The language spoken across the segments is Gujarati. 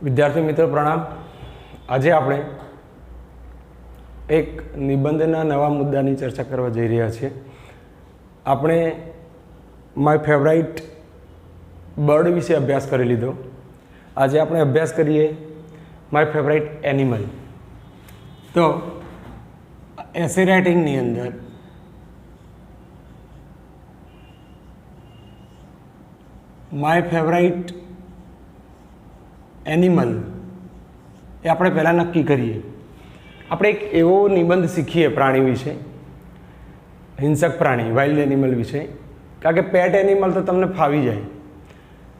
વિદ્યાર્થી મિત્રો પ્રણામ. આજે આપણે એક નિબંધના નવા મુદ્દાની ચર્ચા કરવા જઈ રહ્યા છીએ. આપણે માય ફેવરાઇટ બર્ડ વિશે અભ્યાસ કરી લીધો. આજે આપણે અભ્યાસ કરીએ માય ફેવરાઇટ એનિમલ. તો એસે રાઇટિંગની અંદર માય ફેવરાઇટ એનિમલ એ આપણે પહેલાં નક્કી કરીએ. આપણે એક એવો નિબંધ શીખીએ પ્રાણી વિશે, હિંસક પ્રાણી, વાઇલ્ડ એનિમલ વિશે. કારણ કે પેટ એનિમલ તો તમને ફાવી જાય.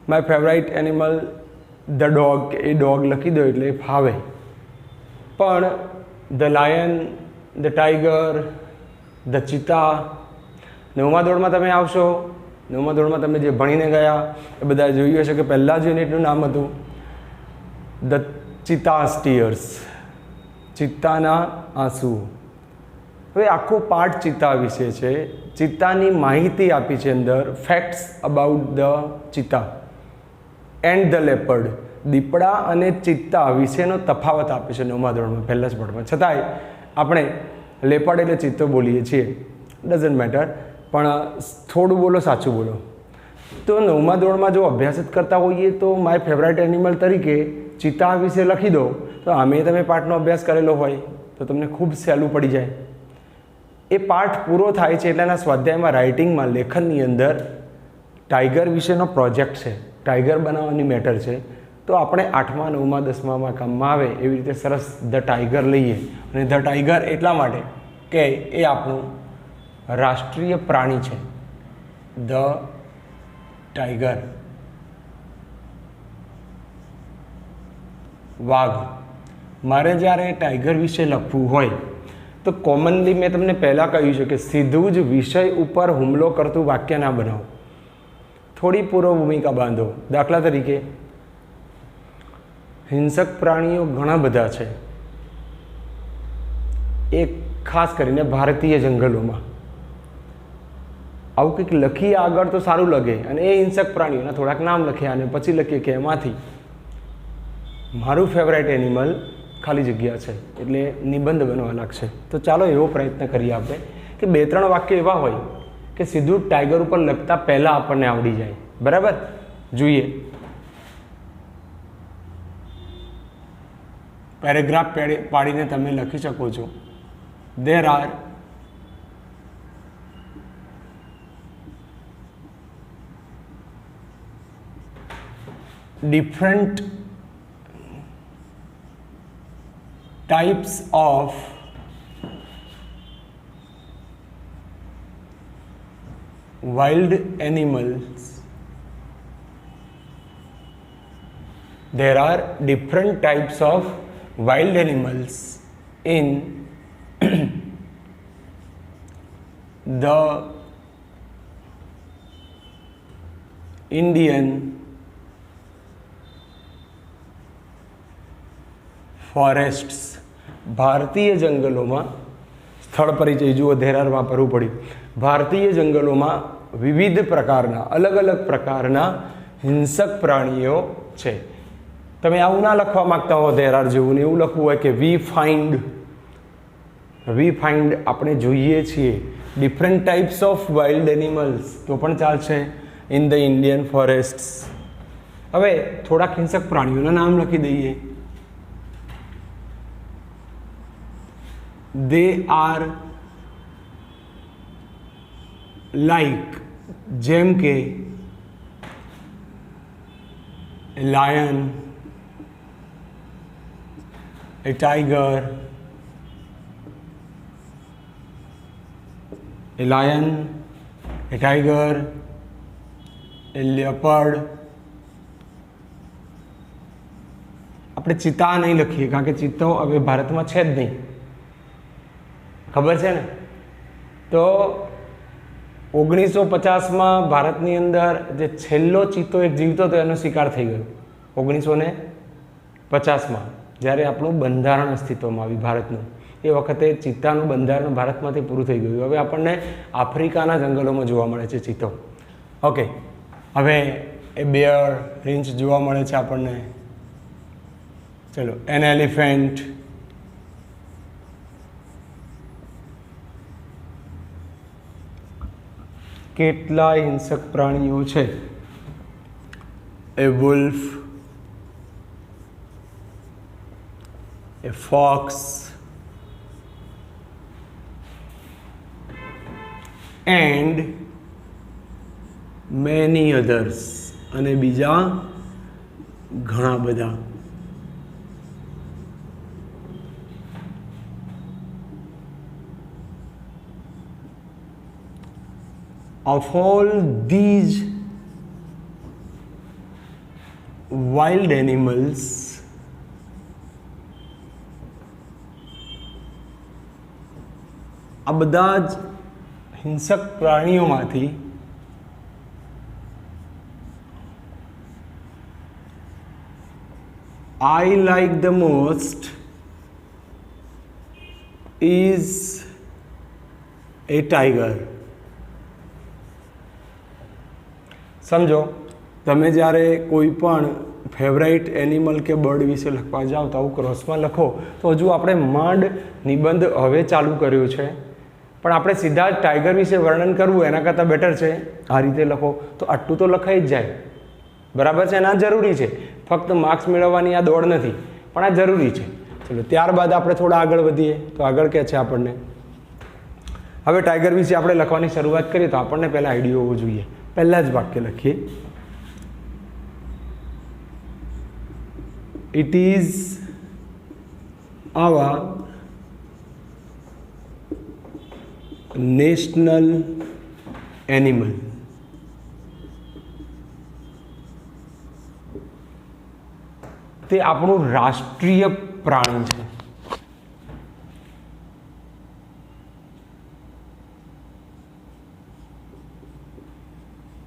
My favourite animal the dog, એ ડોગ લખી દો એટલે એ ફાવે. પણ the lion, the tiger, the cheetah, નવમા ધોરણમાં તમે આવશો, નવમા ધોરણમાં તમે જે ભણીને ગયા એ બધા જોયું હશે કે પહેલાં જ યુનિટનું નામ હતું ધ ચિતાસ ટીયર્સ, ચિત્તાના આંસુ. હવે આખો પાઠ ચિત્તા વિશે છે. ચિત્તાની માહિતી આપી છે અંદર, facts about the cheetah and the leopard. દીપડા અને ચિત્તા વિશેનો તફાવત આપે છે નવમા ધોરણમાં, પહેલા જ પાઠમાં. છતાંય આપણે લેપર્ડ એટલે ચિત્તો બોલીએ છીએ, ડઝન્ટ મેટર. પણ થોડું બોલો, સાચું બોલો. તો નવમા ધોરણમાં જો અભ્યાસ જ કરતા હોઈએ તો માય ફેવરાઇટ એનિમલ તરીકે ચિત્તા વિશે લખી દો, તો આમે તમે પાઠનો અભ્યાસ કરેલો હોય તો તમને ખૂબ સહેલું પડી જાય. એ પાઠ પૂરો થાય છે એટલે એના સ્વાધ્યાયમાં, રાઇટિંગમાં, લેખનની અંદર ટાઈગર વિશેનો પ્રોજેક્ટ છે, ટાઈગર બનાવવાની મેટર છે. તો આપણે 8મા 9મા 10મામાં કામમાં આવે એવી રીતે સરસ ધ ટાઈગર લઈએ. અને ધ ટાઈગર એટલા માટે કે એ આપણું રાષ્ટ્રીય પ્રાણી છે. ધ ટાઈગર, વાઘ. મારે જ્યારે ટાઈગર વિશે લખવું હોય તો કોમનલી મેં તમને પહેલાં કહ્યું છે કે સીધું જ વિષય ઉપર હુમલો કરતું વાક્ય ના બનાવો, થોડી પૂર્વ ભૂમિકા બાંધો. દાખલા તરીકે હિંસક પ્રાણીઓ ઘણા બધા છે, એક ખાસ કરીને ભારતીય જંગલોમાં. આવું કંઈક લખીએ આગળ તો સારું લાગે, અને એ હિંસક પ્રાણીઓના થોડાક નામ લખ્યા અને પછી લખીએ કે એમાંથી મારું ફેવરાઇટ એનિમલ ખાલી જગ્યા છે, એટલે નિબંધ બનવા લાગશે. તો ચાલો એવો પ્રયત્ન કરીએ આપણે કે 2-3 વાક્ય એવા હોય કે સીધું ટાઈગર ઉપર લખતા પહેલાં આપણને આવડી જાય. બરાબર? જોઈએ. પેરેગ્રાફ પાડીને તમે લખી શકો છો. There are different types of wild animals. There are different types of wild animals in the Indian ફોરેસ્ટ્સ. ભારતીય જંગલોમાં, સ્થળ પરિચય જુઓ, ધેરાર વાપરવું પડ્યું. ભારતીય જંગલોમાં વિવિધ પ્રકારના, અલગ અલગ પ્રકારના હિંસક પ્રાણીઓ છે. તમે આવું ના લખવા માગતા હો ધેરાર જેવું, ને એવું લખવું હોય કે વી ફાઇન્ડ આપણે જોઈએ છીએ different types of wild animals, તો પણ ચાલશે. In the Indian forests. હવે થોડાક હિંસક પ્રાણીઓના નામ લખી દઈએ. They are like, જેમ કે a lion, a tiger, a lion, a tiger, a leopard. આપણે ચિત્તા નહીં લખીએ કારણ કે ચિત્તો હવે ભારતમાં છે જ નહીં, ખબર છે ને. તો 1950માં ભારતની અંદર જે છેલ્લો ચિત્તો એક જીવતો હતો એનો શિકાર થઈ ગયો. 1950માં જ્યારે આપણું બંધારણ અસ્તિત્વમાં આવ્યું ભારતનું, એ વખતે ચિત્તાનું બંધારણ ભારતમાંથી પૂરું થઈ ગયું. હવે આપણને આફ્રિકાના જંગલોમાં જોવા મળે છે ચિત્તો. ઓકે, હવે એ બેર, રીંછ જોવા મળે છે આપણને. चलो, एन एलिफेंट, કેટલાય હિંસક પ્રાણીઓ છે. A wolf, a fox and many others, અને બીજા ઘણા બધા. Of all these wild animals, આ બધા જ હિંસક પ્રાણીઓમાંથી I like the most is a tiger. સમજો, તમે જ્યારે કોઈ પણ ફેવરાઇટ એનિમલ કે બર્ડ વિશે લખવા જાઓ તો આવું ક્રોસમાં લખો તો હજુ આપણે માંડ નિબંધ હવે ચાલુ કર્યો છે, પણ આપણે સીધા જ ટાઈગર વિશે વર્ણન કરવું એના કરતાં બેટર છે આ રીતે લખો તો આટલું તો લખાઈ જ જાય. બરાબર છે ને? આ જરૂરી છે, ફક્ત માર્ક્સ મેળવવાની આ દોડ નથી, પણ આ જરૂરી છે. ચલો, ત્યારબાદ આપણે થોડા આગળ વધીએ તો આગળ કહે છે આપણને, હવે ટાઈગર વિશે આપણે લખવાની શરૂઆત કરીએ તો આપણને પહેલાં આઈડિયા હોવો જોઈએ. પહેલાં જ વાક્ય લખીએ, it is our national animal. તે આપણું રાષ્ટ્રીય પ્રાણી છે.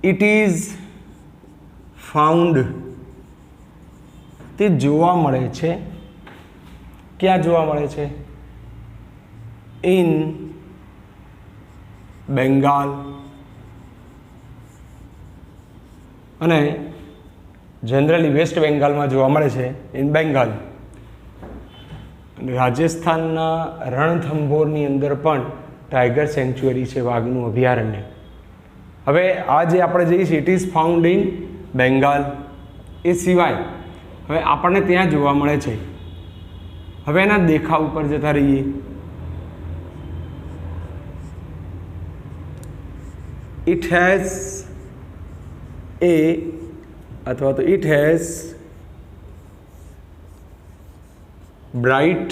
ઇટ ઇઝ ફાઉન્ડ, તે જોવા મળે છે. ક્યાં જોવા મળે છે? ઇન બેંગાલ, અને જનરલી વેસ્ટ બેંગાલમાં જોવા મળે છે, ઇન બેંગાલ. રાજસ્થાનના રણથંભોરની અંદર પણ ટાઈગર સેન્ચ્યુરી છે, વાઘનું અભયારણ્ય. હવે આ જે આપણે જઈએ છીએ, it is found in Bengal. એ સિવાય હવે આપણને ત્યાં જોવા મળે છે. હવે એના દેખાવ ઉપર જતા રહીએ. ઇટ હેઝ એ, અથવા તો it has bright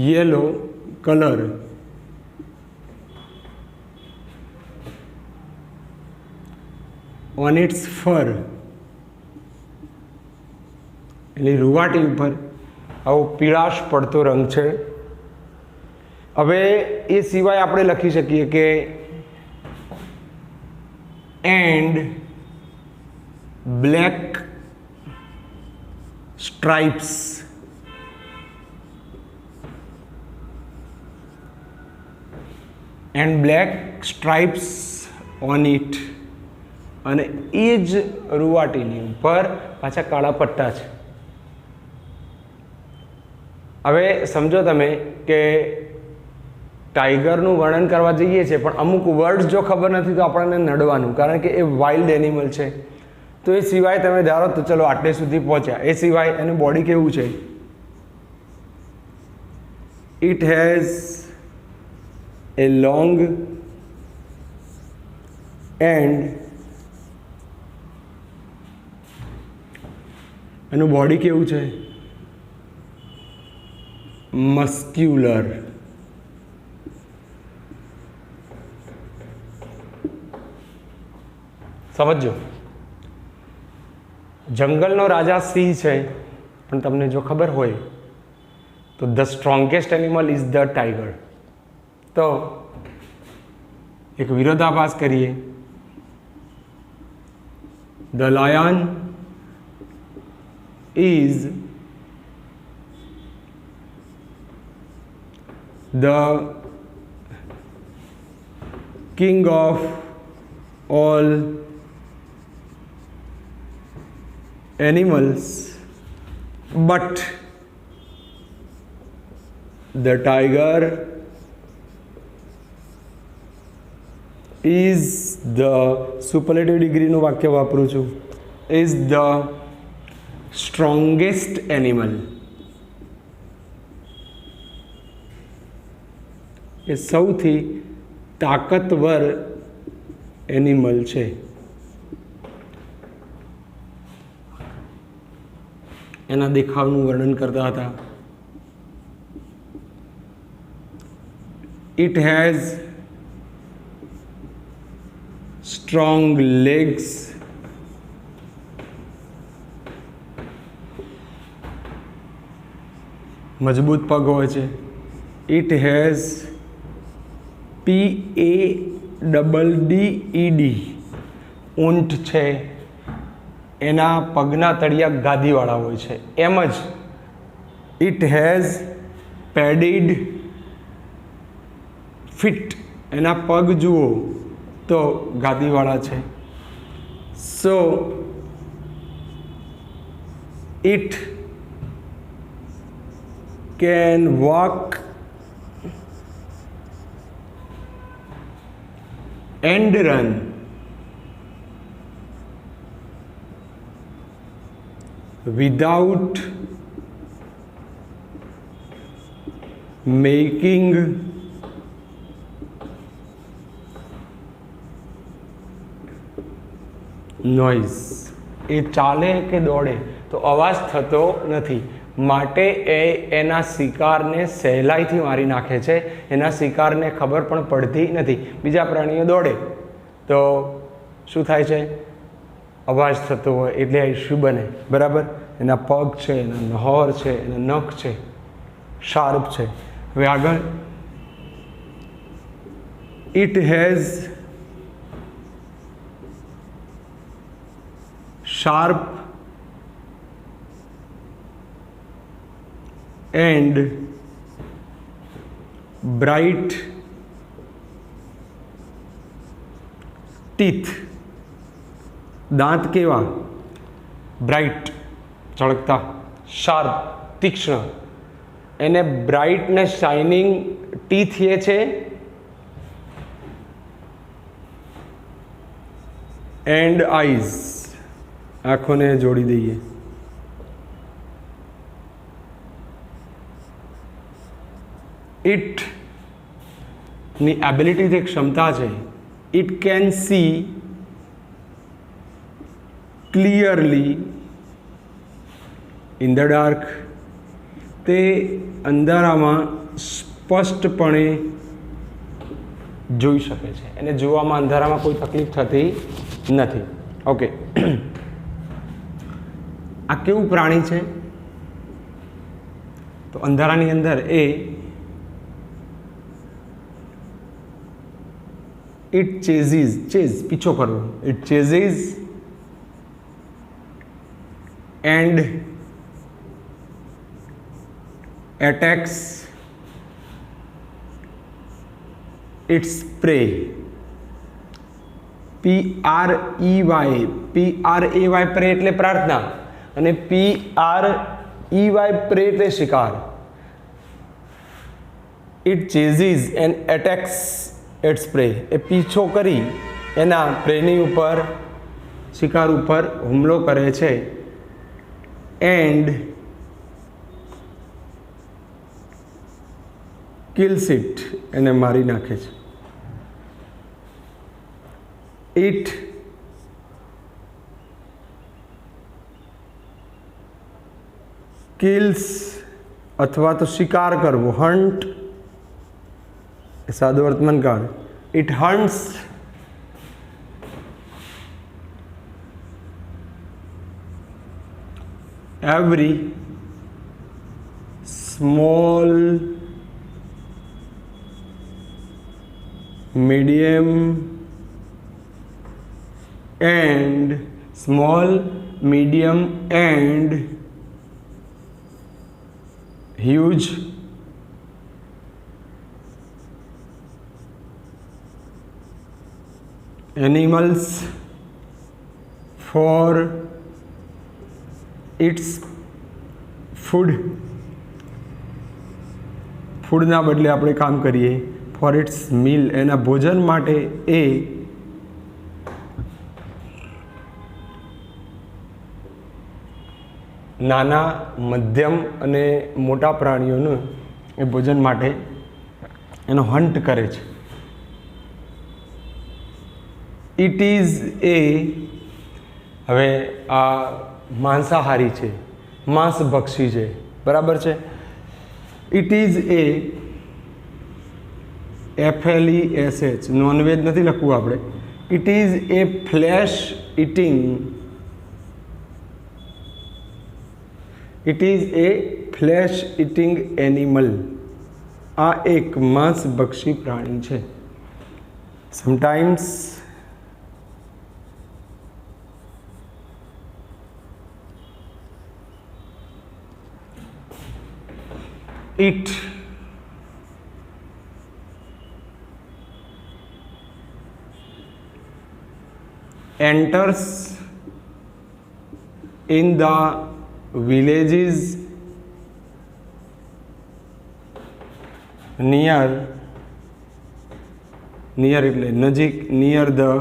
yellow colour on its fur. એટલે રૂવાટી ઉપર આવો પીળાશ પડતો રંગ છે. હવે એ સિવાય આપણે લખી શકીએ કે and black stripes. And black stripes on it. અને એ જ રૂવાટીની ઉપર પાછા કાળા પટ્ટા છે. હવે સમજો તમે કે ટાઈગરનું વર્ણન કરવા જઈએ છીએ, પણ અમુક વર્ડ્સ જો ખબર નથી તો આપણને નડવાનું, કારણ કે એ વાઇલ્ડ એનિમલ છે. તો એ સિવાય તમે ધારો તો ચલો આટલે સુધી પહોંચ્યા. એ સિવાય એનું બોડી કેવું છે? It has a long and, એનું બોડી કેવું છે? મસ્ક્યુલર. સમજો, જંગલનો રાજા સિંહ છે, પણ તમને જો ખબર હોય તો the strongest animal is the tiger. તો એક વિરોધાભાસ કરીએ. The lion is the king of all animals, but the tiger is the superlative degree નું વાક્ય વાપરું છું, is the strongest animal. એ સૌથી તાકતવર એનિમલ છે. એના દેખાવનું વર્ણન કરતા હતા. It has strong legs, મજબૂત પગ હોય છે. It has PADDED, ઊંટ છે, એના પગના તળિયા ગાદીવાળા હોય છે. એમ જ It has padded feet, એના પગ જુઓ તો ગાદીવાળા છે. So it can walk and run without making noise. એ ચાલે કે દોડે તો અવાજ થતો નથી, માટે એ એના શિકારને સહેલાઈથી મારી નાખે છે. એના શિકારને ખબર પણ પડતી નથી. બીજા પ્રાણીઓ દોડે તો શું થાય છે? અવાજ થતો હોય એટલે આ ઇસ્યુ બને. બરાબર? એના પગ છે, એના નહોર છે, એના નખ છે, શાર્પ છે. હવે આગળ, it has sharp and bright teeth. દાંત કેવા? બ્રાઇટ, ચળકતા, શાર્પ, તીક્ષ્ણ. એને બ્રાઇટ ને શાઇનિંગ ટીથ એ છે. એન્ડ આઈઝ, આંખોને જોડી દઈએ. ઇટ ની એબિલિટી, જે ક્ષમતા છે, it can see clearly in the dark. તે અંધારામાં સ્પષ્ટપણે જોઈ શકે છે. એને જોવામાં અંધારામાં કોઈ તકલીફ થતી નથી. ઓકે, આ કેવું પ્રાણી છે? તો અંધારાની અંદર ઇટ ચેઝીસ, ચેઝ પીછો કરવો, it chases and attacks its prey. PREY prey એટલે પ્રાર્થના, અને PREY પ્રે એટલે શિકાર. It chases and attacks its prey. એ પીછો કરી એના પ્રેની ઉપર, શિકાર ઉપર હુમલો કરે છે. એન્ડ કિલ્સ ઇટ, એને મારી નાખે છે. ઇટ કિલ્સ અથવા તો શિકાર કરવો, હન્ટ એ સાદો વર્તમાન કાળ. It hunts every small, medium and huge animals for its ફૂડના બદલે આપણે કામ કરીએ ફોર ઇટ્સ મીલ, એના ભોજન માટે એ નાના, મધ્યમ અને મોટા પ્રાણીઓનું એ ભોજન માટે એનો હન્ટ કરે છે. ઇટ ઇઝ એ, હવે આ માંસાહારી છે, માંસભક્ષી છે, બરાબર છે. It is a FLESH, non veg નથી લખવું આપણે. It is a flesh eating, it is a flesh eating animal. આ એક માંસભક્ષી પ્રાણી છે. Sometimes it enters in the villages near એટલે નજીક, near the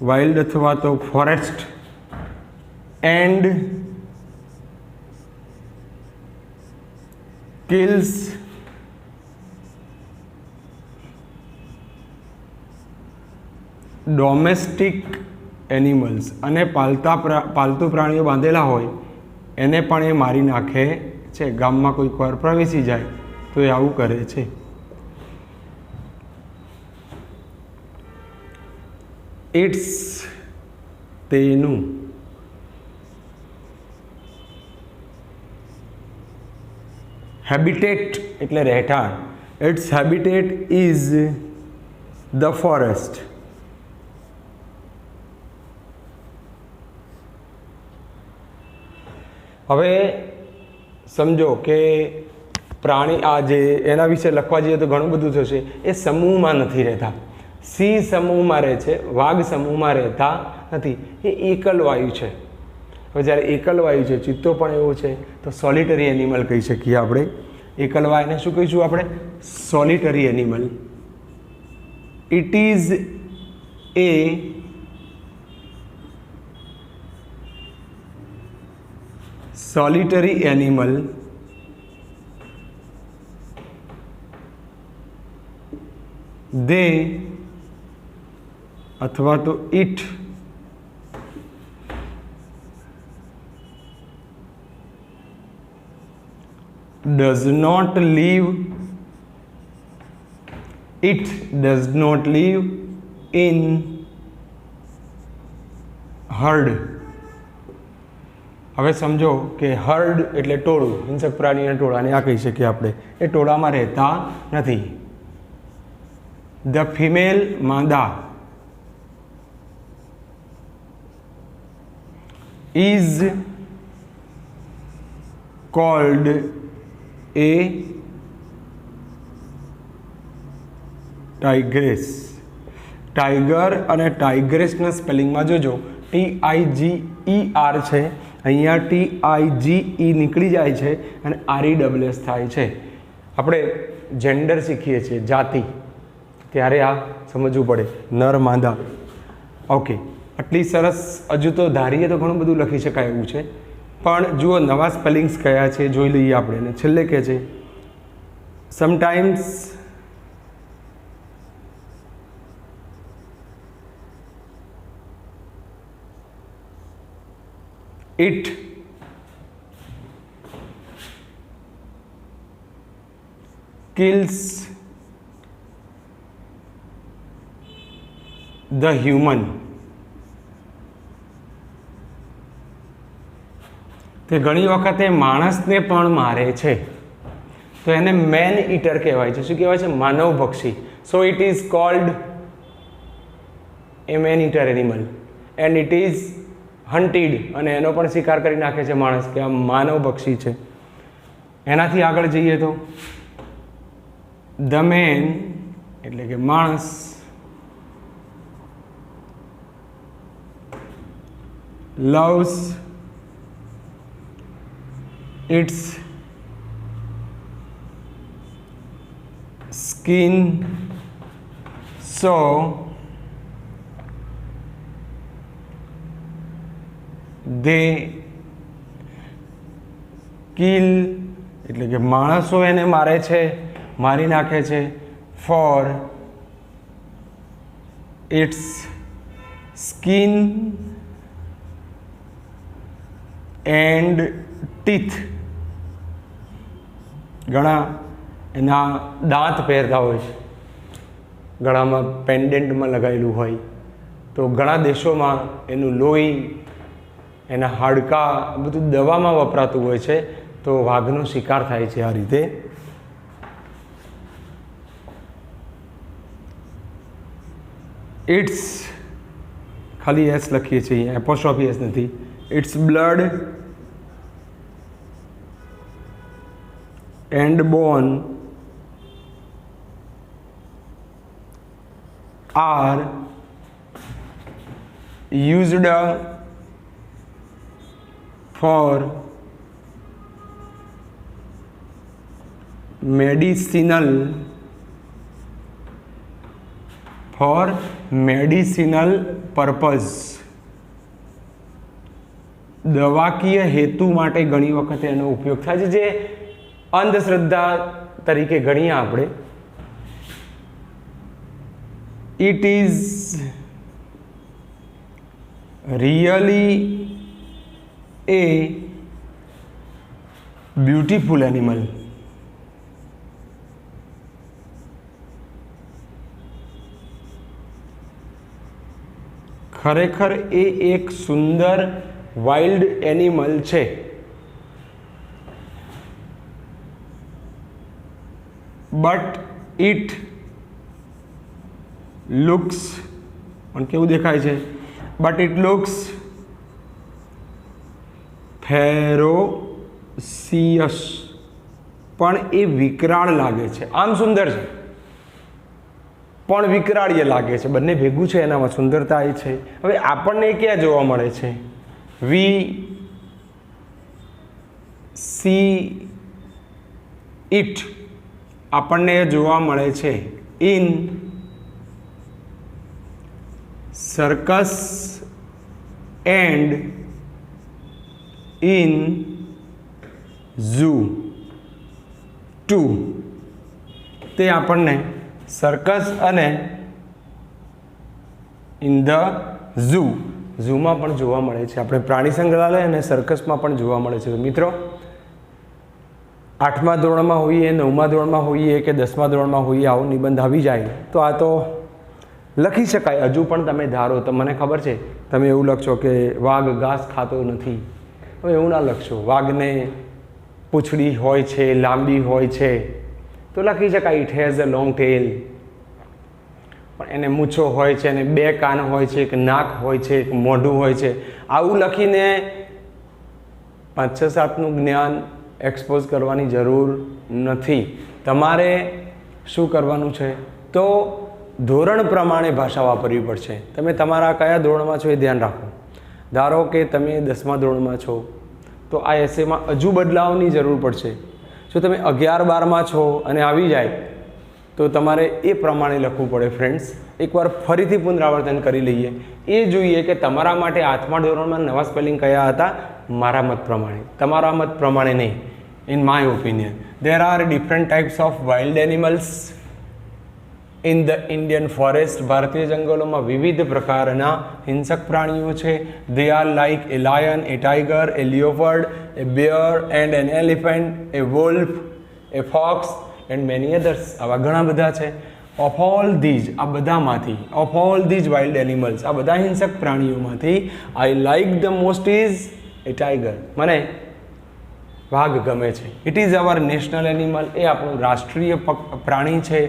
wild અથવા તો forest and kills domestic animals, અને પાલતુ પ્રાણીઓ બાંધેલા હોય એને પણ એ મારી નાખે છે. ગામમાં કોઈક વાર પ્રવેશી જાય તો એ આવું કરે છે. ઇટ્સ તેનું, હેબિટેટ એટલે રહેઠાણ. Its habitat is the forest. હવે સમજો કે પ્રાણી આ જે એના વિશે લખવા જઈએ તો ઘણું બધું થશે. એ સમૂહમાં નથી રહેતા. સિંહ સમૂહમાં રહે છે, વાઘ સમૂહમાં રહેતા નથી. એ એકલવાયુ છે. હવે જ્યારે એકલવાયુ છે, ચિત્તો પણ એવો છે, તો સોલિટરી એનિમલ કહી શકીએ આપણે. એકલવાયુને શું કહીશું આપણે? સોલિટરી animal. It is A solitary animal they અથવા તો it does not live in herd. હવે સમજો કે હર્ડ એટલે ટોળું, હિંસક પ્રાણીના ટોળાને આ કહી શકીએ આપણે. એ ટોળામાં રહેતા નથી. ધ ફિમેલ માદા ઇઝ કોલ્ડ એ ટાઇગ્રેસ. ટાઈગર અને ટાઇગ્રેસના સ્પેલિંગમાં જોજો, TIGER છે, અહીંયા TIGE નીકળી જાય છે અને RESS થાય છે. આપણે જેન્ડર શીખીએ છીએ, જાતિ, ત્યારે આ સમજવું પડે, નર માદા. ઓકે, આટલી સરસ. હજુ તો ધારીએ તો ઘણું બધું લખી શકાય એવું છે, પણ જુઓ નવા સ્પેલિંગ્સ કયા છે જોઈ લઈએ આપણે. અને છેલ્લે કહે છે sometimes it kills the human. તે ઘણી વખતે માણસને પણ મારે છે, તો એને મેન ઈટર કહેવાય છે. શું કહેવાય છે? માનવભક્ષી. So it is called a man eater animal and it is hunted, અને એનો પણ શિકાર કરી નાખે છે માણસ, કે આ માનવભક્ષી છે. એનાથી આગળ જઈએ તો ધ મેન એટલે કે માણસ loves its skin so they kill એટલે કે માણસો એને મારે છે, મારી નાખે છે for its skin and teeth. ઘણા એના દાંત પહેરતા હોય છે, ગળામાં પેન્ડેન્ટમાં લગાવેલું હોય, તો ઘણા દેશોમાં એનું લોહી, એના હાડકાં બધું દવામાં વપરાતું હોય છે, તો વાઘનો શિકાર થાય છે આ રીતે. ઇટ્સ ખાલી એસ લખીએ છીએ, એપોસ્ટ્રોફી એસ નથી. Its blood and bone are used for medicinal purpose. દવાકીય હેતુ માટે ઘણી વખત એનો ઉપયોગ થાય છે, જે અંધશ્રદ્ધા તરીકે ગણીએ આપણે. It is really A beautiful animal. ખરેખર એ એક સુંદર વાઇલ્ડ એનિમલ છે. બટ ઇટ લુક્સ, પણ કેવું દેખાય છે? બટ ઇટ લુક્સ ફેરોસિયસ, પણ એ વિકરાળ લાગે છે. આમ સુંદર છે પણ વિકરાળીય લાગે છે. બંને ભેગું છે, એનામાં સુંદરતા એ છે. હવે આપણને ક્યાં જોવા મળે છે? વી સી ઇટ, આપણને જોવા મળે છે in circus and in zoo too. તે આપણને સર્કસ અને ઇન ધ ઝૂ, ઝૂમાં પણ જોવા મળે છે. આપણે પ્રાણી સંગ્રહાલય અને સર્કસમાં પણ જોવા મળે છે. તો મિત્રો, 8મા ધોરણમાં હોઈએ, 9મા ધોરણમાં હોઈએ કે 10મા ધોરણમાં હોઈએ, આવો નિબંધ આવી જાય તો આ તો લખી શકાય. હજુ પણ તમે ધારો તો મને ખબર છે તમે એવું લખશો કે વાઘ ઘાસ ખાતો નથી. હવે એવું ના લખશો. વાઘને પૂંછડી હોય છે, લાંબી હોય છે, તો લખી શકાય it has a long tail. પણ એને મૂછો હોય છે, એને 2 કાન હોય છે, એક નાક હોય છે, એક મોઢું હોય છે. આવું લખીને 5-6-7નું જ્ઞાન એક્સપોઝ કરવાની જરૂર નથી. તમારે શું કરવાનું છે? તો ધોરણ પ્રમાણે ભાષા વાપરવી પડશે. તમે તમારા કયા ધોરણમાં છો એ ધ્યાન રાખો. ધારો કે તમે 10મા ધોરણમાં છો તો આ એસેમાં હજુ બદલાવની જરૂર પડશે. જો તમે 11-12માં છો અને આવી જાય તો તમારે એ પ્રમાણે લખવું પડે. ફ્રેન્ડ્સ, એકવાર ફરીથી પુનરાવર્તન કરી લઈએ. એ જોઈએ કે તમારા માટે 8મા ધોરણમાં નવા સ્પેલિંગ કયા હતા. મારા મત પ્રમાણે, તમારા મત પ્રમાણે નહીં. In my opinion there are different types of wild animals in the Indian forest. ભારતીય જંગલોમાં વિવિધ પ્રકારના હિંસક પ્રાણીઓ છે. They are like a lion, a tiger, a leopard, a bear and an elephant, a wolf, a fox and many others. આવા ઘણા બધા છે. ઓફ ઓલ ધીઝ, આ બધામાંથી, of all these wild animals, આ બધા હિંસક પ્રાણીઓમાંથી I like the most is A tiger. મને વાઘ ગમે છે. It is our national animal, એ આપણું રાષ્ટ્રીય પ્રાણી છે.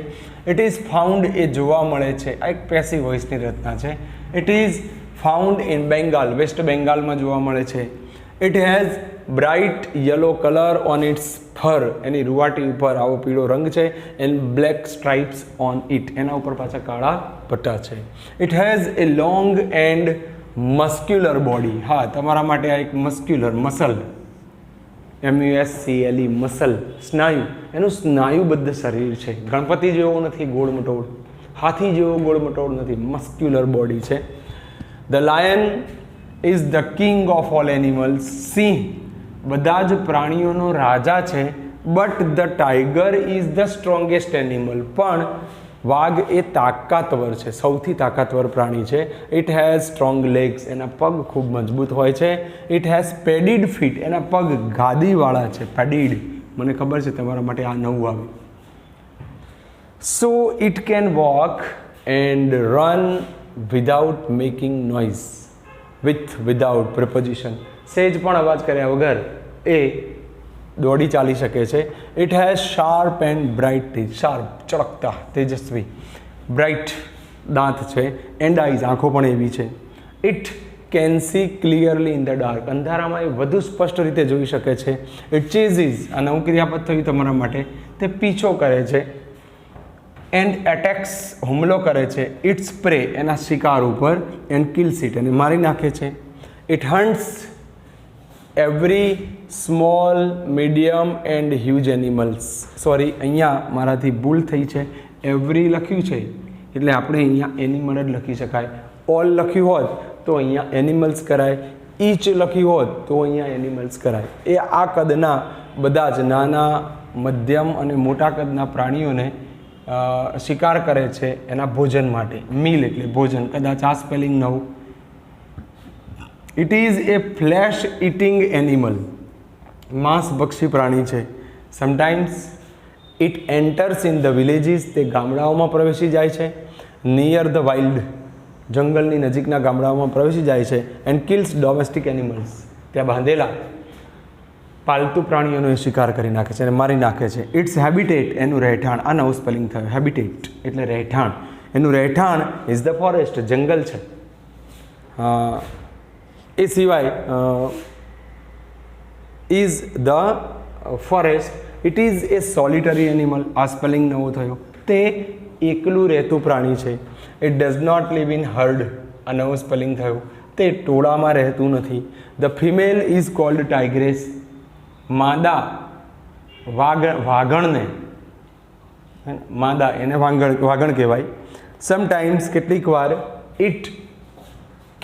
ઇટ ઇઝ ફાઉન્ડ, એ જોવા મળે છે. આ એક પેસિવ વોઇસની રચના છે. It is found in Bengal, વેસ્ટ બેંગાલમાં જોવા મળે છે. It has bright yellow colour on its fur, એની રૂવાટી ઉપર આવો પીળો રંગ છે. And black stripes on it, એના ઉપર પાછા કાળા પટ્ટા છે. It has a long and muscular body. હા, તમારા માટે આ એક મસ્ક્યુલર, મસલ, MUSCLE મસલ, સ્નાયુ, એનું સ્નાયુબદ્ધ શરીર છે. ગણપતિ જેવો નથી ગોળ મટોળ, હાથી જેવો ગોળ મટોળ નથી, મસ્ક્યુલર બોડી છે. The lion is the king of all animals. સિંહ બધા જ પ્રાણીઓનો રાજા છે. But the tiger is the strongest animal. પણ વાઘ એ તાકાતવર છે, સૌથી તાકાતવર પ્રાણી છે. It has strong legs. એના પગ ખૂબ મજબૂત હોય છે. It has padded feet. એના પગ ગાદીવાળા છે, પેડિડ. મને ખબર છે તમારા માટે આ નવું આવ્યું. So it can walk and run without making noise. Without preposition, સેજ પણ અવાજ કર્યા વગર એ દોડી ચાલી શકે છે. It has sharp and bright teeth. Sharp, ચળકતા, તેજસ્વી, બ્રાઇટ દાંત છે. એન્ડ આઈઝ, આંખો પણ એવી છે. It can see clearly in the dark. અંધારામાં એ વધુ સ્પષ્ટ રીતે જોઈ શકે છે. ઇટ ચેઝિસ, આ નવું ક્રિયાપદ થયું તમારા માટે, તે પીછો કરે છે. એન્ડ એટેક્સ, હુમલો કરે છે. ઇટ્સ પ્રે, એના શિકાર ઉપર. એન્ડ કિલ્સ ઇટ, એને મારી નાખે છે. It hunts every small, medium and huge animals. Sorry, અહીંયા મારાથી ભૂલ થઈ છે. એવરી લખ્યું છે એટલે આપણે અહીંયા એનિમલ જ લખી શકાય. ઓલ લખ્યું હોત તો અહીંયા એનિમલ્સ કરાય. ઈચ લખ્યું હોત તો અહીંયા એનિમલ્સ કરાય. એ આ કદના બધા જ નાના, મધ્યમ અને મોટા કદના પ્રાણીઓને શિકાર કરે છે એના ભોજન માટે. મીલ એટલે ભોજન. કદાચ આ સ્પેલિંગ નવું. It is a flesh eating animal. માંસભક્ષી પ્રાણી છે. Sometimes it enters in the villages. તે ગામડાઓમાં પ્રવેશી જાય છે. નિયર ધ વાઇલ્ડ, જંગલની નજીકના ગામડાઓમાં પ્રવેશી જાય છે. And kills domestic animals. ત્યાં બાંધેલા પાલતુ પ્રાણીઓનો એ શિકાર કરી નાખે છે અને મારી નાખે છે. ઇટ્સ હેબિટેટ, એનું રહેઠાણ. આ નવું સ્પેલિંગ થયું. હેબિટેટ એટલે રહેઠાણ. એનું રહેઠાણ ઇઝ ધ ફોરેસ્ટ, જંગલ છે. એ સિવાય is the forest. It is a solitary animal. આ સ્પેલિંગ નવો થયો. તે એકલું રહેતું પ્રાણી છે. It does not live in herd. આ નવું સ્પેલિંગ થયું. તે ટોળામાં રહેતું નથી. The female is called tigress. માદા વાઘણને, માદા એને વાઘણ કહેવાય. સમટાઇમ્સ, કેટલીક વાર, ઇટ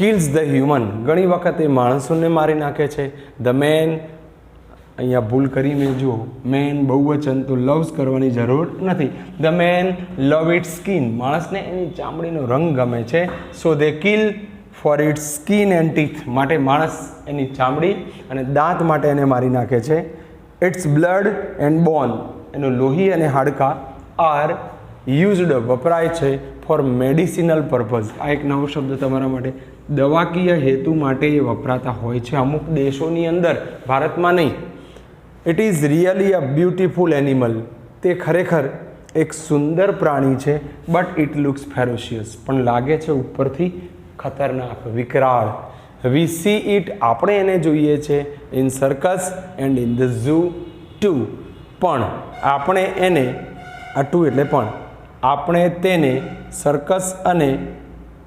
કિલ્સ ધ હ્યુમન. ઘણી વખત એ માણસોને મારી નાખે છે. ધ મેન, અહીંયા ભૂલ કરી મેં, જુઓ, મેન બહુવચન તો લવ્સ કરવાની જરૂર નથી. The man love it skin. માણસને એની ચામડીનો રંગ ગમે છે. So they kill for its skin and teeth. માટે માણસ એની ચામડી અને દાંત માટે એને મારી નાખે છે. Its blood and bone. એનું લોહી અને હાડકાં આર યુઝડ, વપરાય છે. For medicinal purpose. આ એક નવો શબ્દ તમારા માટે. દવાકીય હેતુ માટે એ વપરાતા હોય છે અમુક દેશોની અંદર, ભારતમાં નહીં. It is really a beautiful animal. તે ખરેખર એક સુંદર પ્રાણી છે. But it looks ferocious. પણ લાગે છે ઉપરથી ખતરનાક, વિકરાળ. We see it. આપણે એને જોઈએ છે. In circus and in the zoo too. પણ આપણે એને, આ ટુ એટલે પણ, આપણે તેને સર્કસ અને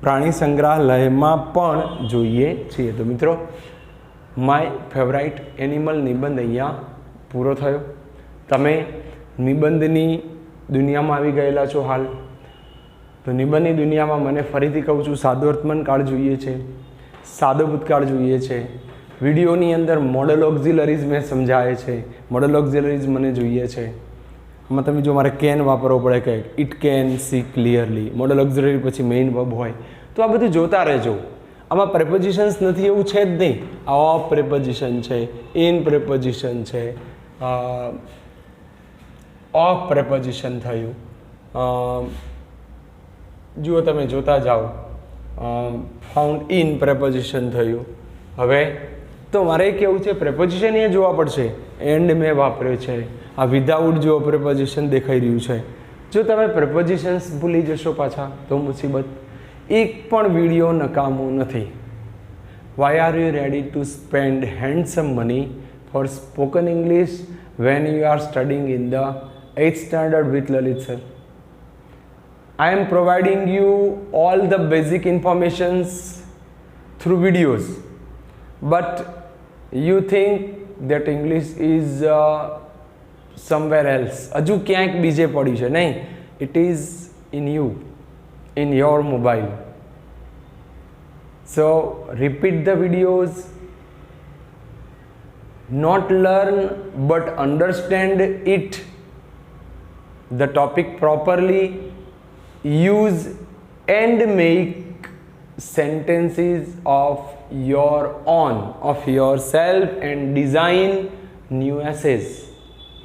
પ્રાણી સંગ્રહાલયમાં પણ જોઈએ છીએ. તો મિત્રો, માય ફેવરાઇટ એનિમલ નિબંધ અહીંયા પૂરો થયો. તમે નિબંધની દુનિયામાં આવી ગયેલા છો હાલ. તો નિબંધની દુનિયામાં મને ફરીથી કહું છું, સાદો વર્તમાન કાળ જોઈએ છે, સાદો ભૂતકાળ જોઈએ છે. વિડીયોની અંદર મોડલ ઓક્ઝિલરીઝ મેં સમજાય છે. મોડલ ઓક્ઝિલરીઝ મને જોઈએ છે. આમાં તમે જો મારે કેન વાપરવો પડે કે it can see clearly. Model auxiliary પછી મેઇન વર્બ હોય. તો આ બધું જોતા રહેજો. આમાં પ્રેપોઝિશન્સ નથી એવું છે જ નહીં. આ ઓફ પ્રેપોઝિશન છે, ઇન પ્રેપોઝિશન છે, ઓફ પ્રેપોઝિશન થયું. જુઓ, તમે જોતા જાઓ. ફાઉન્ડ ઇન પ્રેપોઝિશન થયું. હવે તો મારે કેવું છે, પ્રેપોઝિશન એ જોવા પડશે. એન્ડ મેં વાપર્યો છે. આ વિધાઉટ જો પ્રેપોઝિશન દેખાઈ રહ્યું છે. જો તમે પ્રેપોઝિશન્સ ભૂલી જશો પાછા તો મુસીબત. એક પણ વિડીયો નકામો નથી. Why are you ready to spend handsome money for spoken English when you are studying in the 8th standard with Lalit sir? I am providing you all the basic informations through videos, but you think that English is somewhere else. હજુ ક્યાંક બીજે પડી છે, નહીં. It is in you, in your mobile. So repeat the videos, not learn but understand it, the topic properly, use and make sentences of your own, of yourself, and design new essays.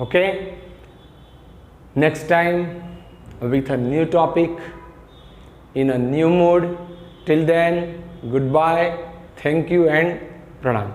Okay, next time with a new topic in a new mood. Till then, goodbye, thank you and pranam.